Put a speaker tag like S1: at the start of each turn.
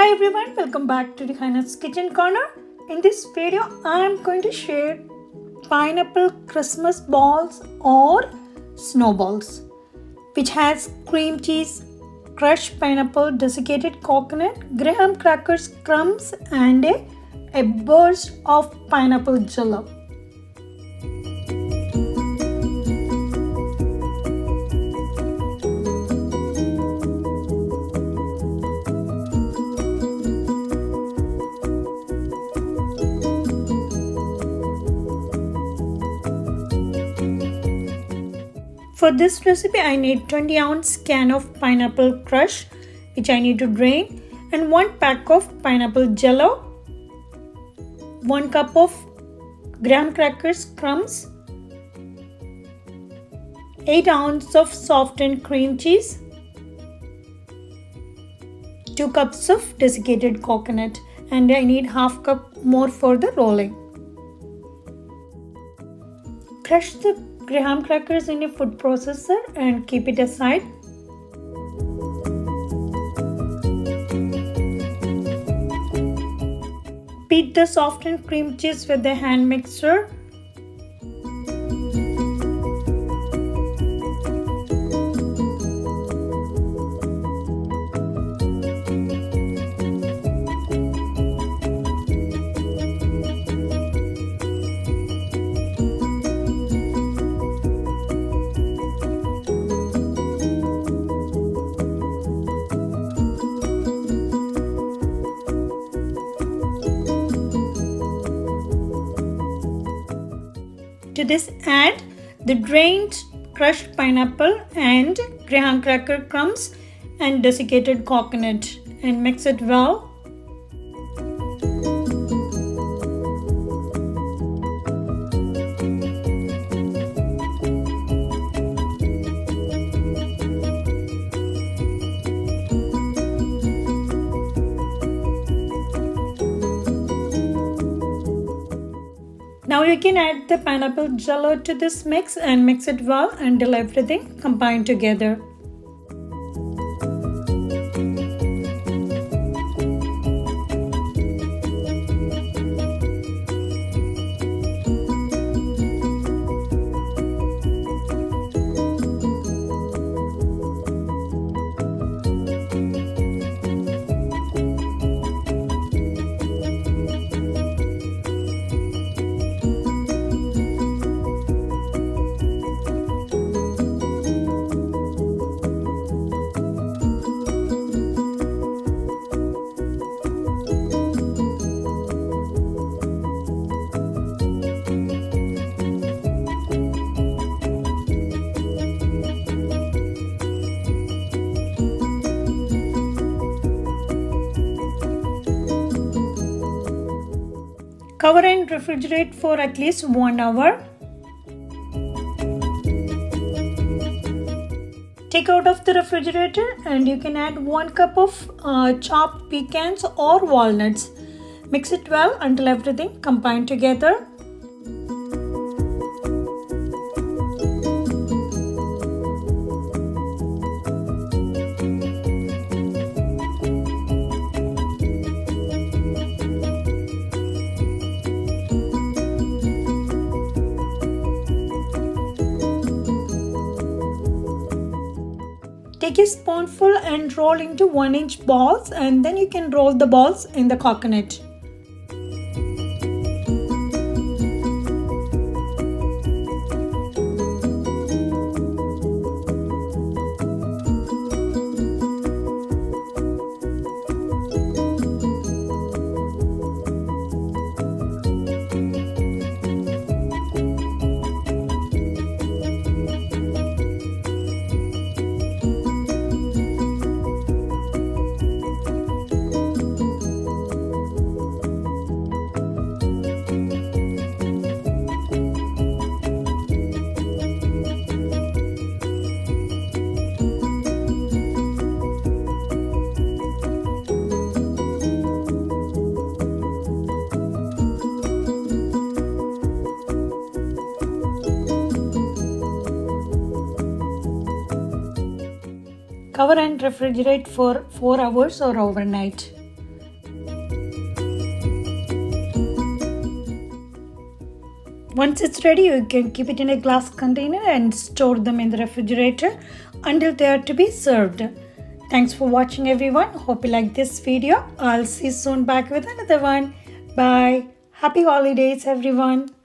S1: Hi everyone, welcome back to the Hannah's Kitchen Corner. In this video, I am going to share pineapple Christmas balls or snowballs, which has cream cheese, crushed pineapple, desiccated coconut, graham crackers, crumbs, and a burst of pineapple jello. For this recipe, I need 20-ounce can of pineapple crush, which I need to drain, and 1 pack of pineapple jello, 1 cup of graham crackers crumbs, 8 ounces of softened cream cheese, 2 cups of desiccated coconut, and I need half cup more for the rolling. Crush the graham crackers in a food processor and keep it aside. Beat the softened cream cheese with a hand mixer. To this, add the drained crushed pineapple and graham cracker crumbs and desiccated coconut and mix it well. Now you can add the pineapple jello to this mix and mix it well until everything combined together. Cover and refrigerate for at least 1 hour. Take out of the refrigerator and you can add 1 cup of chopped pecans or walnuts. Mix it well until everything combined together. Take a spoonful and roll into 1-inch balls, and then you can roll the balls in the coconut. Cover and refrigerate for 4 hours or overnight. Once it's ready, you can keep it in a glass container and store them in the refrigerator until they are to be served. Thanks for watching, everyone. Hope you like this video. I'll see you soon back with another one. Bye. Happy holidays, everyone.